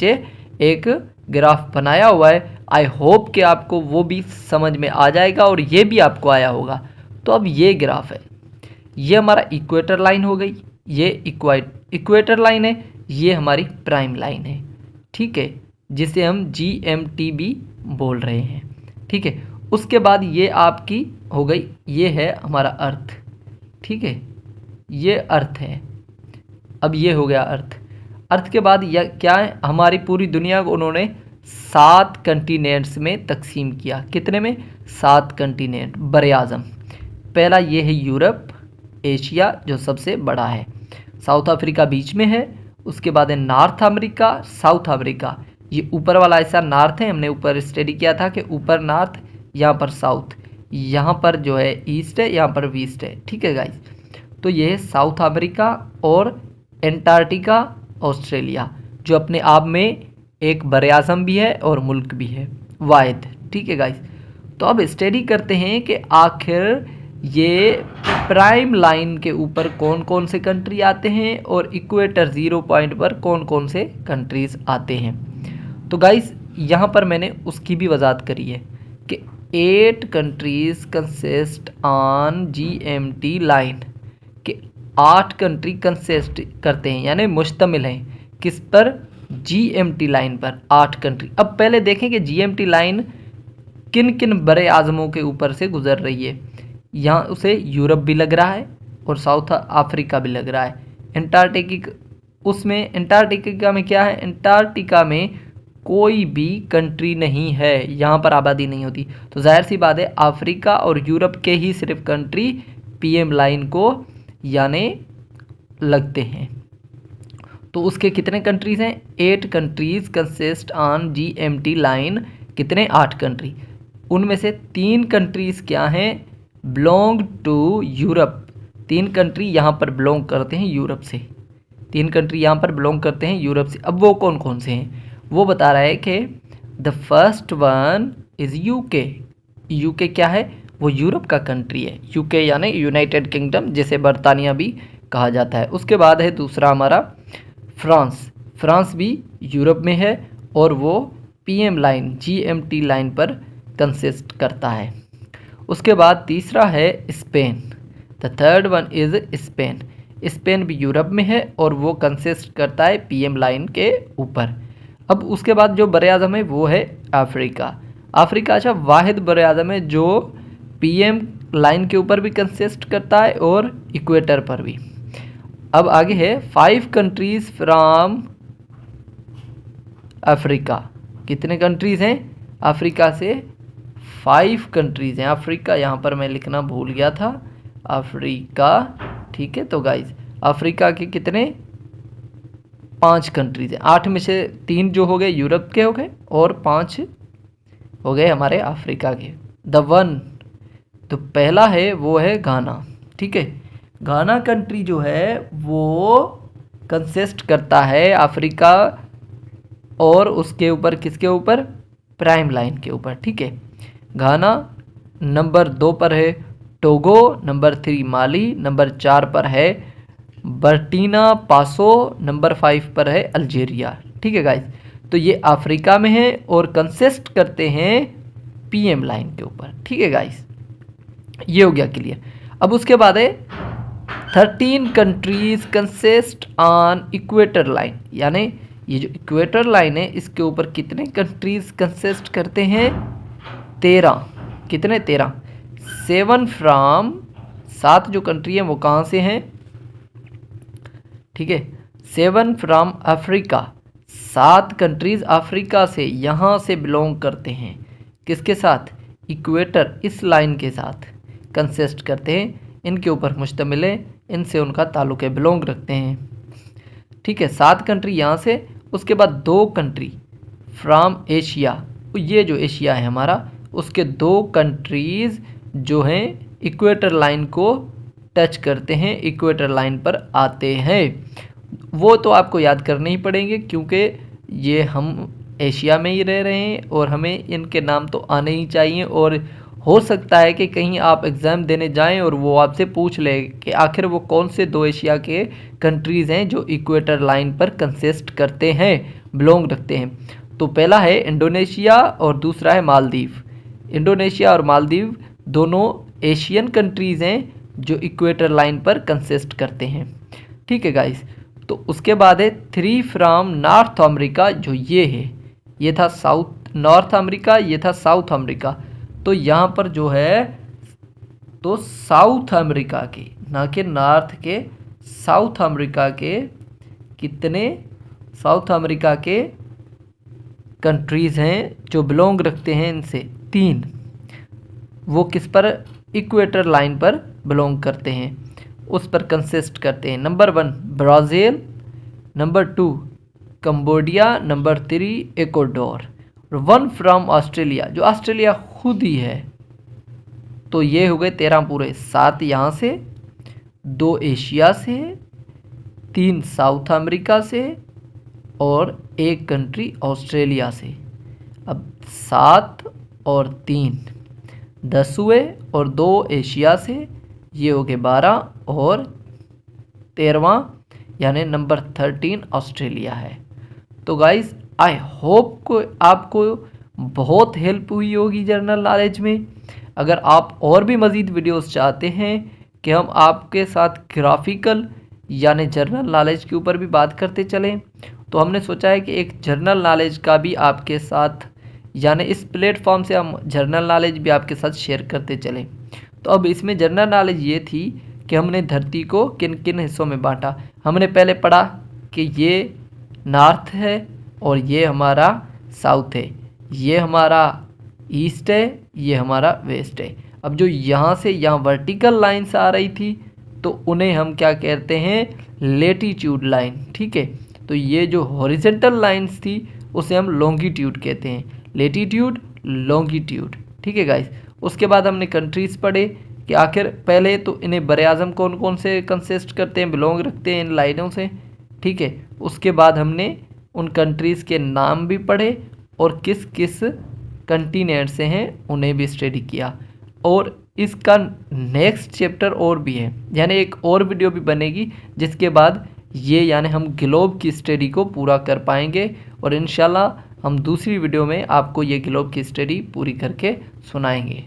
एक ग्राफ बनाया हुआ है। आई होप कि आपको वो भी समझ में आ जाएगा और ये भी आपको आया होगा। तो अब ये ग्राफ है, ये हमारा इक्वेटर लाइन हो गई, ये इक्वेटर लाइन है, ये हमारी प्राइम लाइन है, ठीक है, जिसे हम GMT भी बोल रहे हैं, ठीक है। उसके बाद ये आपकी हो गई, ये है हमारा अर्थ, ठीक है, ये अर्थ है। अब ये हो गया अर्थ। अर्थ के बाद यह क्या है, हमारी पूरी दुनिया को उन्होंने 7 कंटिनेंट्स में तकसीम किया। कितने में? 7 कंटिनेंट बरे आज़म। पहला ये है यूरोप, एशिया जो सबसे बड़ा है, साउथ अफ्रीका बीच में है, उसके बाद है नॉर्थ अमेरिका, साउथ अफ्रीका, ये ऊपर वाला ऐसा नॉर्थ है, हमने ऊपर स्टडी किया था कि ऊपर नॉर्थ, यहाँ पर साउथ, यहाँ पर जो है ईस्ट है, यहाँ पर वेस्ट है, ठीक है गाइस। तो ये है साउथ अफ्रीका और एंटार्क्टिका, ऑस्ट्रेलिया, जो अपने आप में एक बरे-आज़म भी है और मुल्क भी है वाहिद, ठीक है गाइस। तो अब स्टडी करते हैं कि आखिर ये प्राइम लाइन के ऊपर कौन कौन से कंट्री आते हैं और इक्वेटर 0 पॉइंट पर कौन कौन से कंट्रीज़ आते हैं। तो गाइस यहाँ पर मैंने उसकी भी वजाहत करी है कि 8 countries consist on GMT line, कि 8 कंट्री कंसिस्ट करते हैं, यानी मुश्तमिल हैं किस पर? GMT लाइन पर 8 कंट्री। अब पहले देखें कि GMT लाइन किन किन बड़े आज़मों के ऊपर से गुजर रही है। यहाँ उसे यूरोप भी लग रहा है और साउथ अफ्रीका भी लग रहा है। एंटार्क्टिका, उसमें एंटार्क्टिका में क्या है? एंटार्क्टिका में कोई भी कंट्री नहीं है, यहाँ पर आबादी नहीं होती, तो जाहिर सी बात है अफ्रीका और यूरोप के ही सिर्फ कंट्री PM लाइन को यानी लगते हैं। तो उसके कितने कंट्रीज़ हैं? 8 countries consist on GMT line. कितने? 8 कंट्री। उनमें से 3 कंट्रीज़ क्या हैं? Belong to Europe. 3 कंट्री यहाँ पर बिलोंग करते हैं यूरोप से, 3 कंट्री यहाँ पर बिलोंग करते हैं यूरोप से। अब वो कौन कौन से हैं? वो बता रहा है कि the first one is UK। UK क्या है? वो यूरोप का कंट्री है, UK यानी यूनाइटेड किंगडम, जिसे बरतानिया भी कहा जाता है। उसके बाद है दूसरा हमारा फ्रांस। फ्रांस भी यूरोप में है और वो PM लाइन, GMT लाइन पर कंसिस्ट करता है। उसके बाद तीसरा है Spain. The third one is Spain. Spain भी यूरोप में है और वो कंसिस्ट करता है PM लाइन के ऊपर। अब उसके बाद जो बरे आज़म है वो है अफ्रीका। अफ्रीका अच्छा वाहिद बरे आज़म है जो PM लाइन के ऊपर भी कंसिस्ट करता है और इक्वेटर पर भी। अब आगे है 5 कंट्रीज़ फ्राम अफ्रीका। कितने कंट्रीज़ हैं? अफ्रीका से 5 कंट्रीज़ हैं। अफ्रीका यहाँ पर मैं लिखना भूल गया था, अफ्रीका, ठीक है। तो गाइज अफ्रीका के कितने? 5 कंट्रीज़ हैं। 8 में से 3 जो हो गए यूरोप के हो गए और 5 हो गए हमारे अफ्रीका के। द वन, तो पहला है वो है घाना, ठीक है। घाना कंट्री जो है वो कंसिस्ट करता है अफ्रीका और उसके ऊपर किसके ऊपर? प्राइम लाइन के ऊपर, ठीक है। घाना नंबर 2 पर है टोगो, नंबर 3 माली, नंबर 4 पर है बर्किना फासो, नंबर 5 पर है अल्जीरिया, ठीक है गाइस। तो ये अफ्रीका में है और कंसिस्ट करते हैं PM लाइन के ऊपर, ठीक है गाइस। ये हो गया क्लियर। अब उसके बाद है 13 countries consist on equator line, यानी ये जो इक्वेटर लाइन है इसके ऊपर कितने कंट्रीज कंसिस्ट करते हैं? 13। कितने? 13। 7 फ्राम, 7 जो कंट्री हैं वो कहाँ से हैं? ठीक है, 7 फ्राम अफ्रीका, 7 कंट्रीज़ अफ्रीका से यहाँ से बिलोंग करते हैं। किसके साथ? इक्वेटर, इस लाइन के साथ कंसिस्ट करते हैं, इनके ऊपर मुश्तमिल है, इनसे उनका ताल्लुक़ है, बिलोंग रखते हैं, ठीक है। 7 कंट्री यहाँ से। उसके बाद 2 कंट्री फ्राम एशिया, ये जो एशिया है हमारा, उसके 2 कंट्रीज़ जो हैं इक्वेटर लाइन को टच करते हैं, इक्वेटर लाइन पर आते हैं। वो तो आपको याद करने ही पड़ेंगे क्योंकि ये हम एशिया में ही रह रहे हैं और हमें इनके नाम तो आने ही चाहिए, और हो सकता है कि कहीं आप एग्ज़ाम देने जाएं और वो आपसे पूछ ले कि आखिर वो कौन से 2 एशिया के कंट्रीज़ हैं जो इक्वेटर लाइन पर कंसिस्ट करते हैं, बिलोंग रखते हैं। तो पहला है इंडोनेशिया और दूसरा है मालदीव। इंडोनेशिया और मालदीव दोनों एशियन कंट्रीज़ हैं जो इक्वेटर लाइन पर कंसिस्ट करते हैं। ठीक है गाइस, तो उसके बाद है 3 फ्रॉम नॉर्थ अमेरिका, जो ये है, ये था साउथ नॉर्थ अमेरिका, ये था साउथ अमेरिका। तो यहाँ पर जो है तो साउथ अमेरिका के, ना कि नॉर्थ के, साउथ अमेरिका के कितने, साउथ अमेरिका के कंट्रीज़ हैं जो बिलोंग रखते हैं इनसे 3, वो किस पर, इक्वेटर लाइन पर बिलोंग करते हैं, उस पर कंसिस्ट करते हैं। Number 1 Brazil, number 2 Cambodia, number 3 Ecuador, और 1 फ्रॉम ऑस्ट्रेलिया, जो ऑस्ट्रेलिया खुद ही है। तो ये हो गए 13 पूरे, 7 यहाँ से, 2 एशिया से, 3 साउथ अमेरिका से और 1 कंट्री ऑस्ट्रेलिया से। अब 7 और 3 10 हुए, और 2 एशिया से, ये हो गए 12, और 13वां यानी नंबर 13 ऑस्ट्रेलिया है। तो गाइस आई होप को आपको बहुत हेल्प हुई होगी जनरल नॉलेज में। अगर आप और भी मज़ीद वीडियोस चाहते हैं कि हम आपके साथ ग्राफिकल यानी जनरल नॉलेज के ऊपर भी बात करते चलें, तो हमने सोचा है कि एक जनरल नॉलेज का भी आपके साथ, यानी इस प्लेटफॉर्म से हम जनरल नॉलेज भी आपके साथ शेयर करते चलें। तो अब इसमें जनरल नॉलेज ये थी कि हमने धरती को किन किन हिस्सों में बांटा। हमने पहले पढ़ा कि ये नॉर्थ है और ये हमारा साउथ है, ये हमारा ईस्ट है, ये हमारा वेस्ट है। अब जो यहाँ से यहाँ वर्टिकल लाइन्स आ रही थी तो उन्हें हम क्या कहते हैं, लेटीट्यूड लाइन। ठीक है, तो ये जो हॉरिजेंटल लाइन्स थी उसे हम लॉन्गिट्यूड कहते हैं, लेटीट्यूड लॉन्गिट्यूड। ठीक है गाइस, उसके बाद हमने कंट्रीज़ पढ़े कि आखिर पहले तो इन्हें बरे आज़म कौन कौन से कंसिस्ट करते हैं, बिलोंग रखते हैं इन लाइनों से। ठीक है, उसके बाद हमने उन कंट्रीज़ के नाम भी पढ़े और किस किस कंटिनेंट से हैं उन्हें भी स्टडी किया। और इसका नेक्स्ट चैप्टर और भी है, यानी एक और वीडियो भी बनेगी जिसके बाद ये यानी हम ग्लोब की स्टडी को पूरा कर पाएंगे, और इंशाल्लाह हम दूसरी वीडियो में आपको ये ग्लोब की स्टडी पूरी करके सुनाएंगे।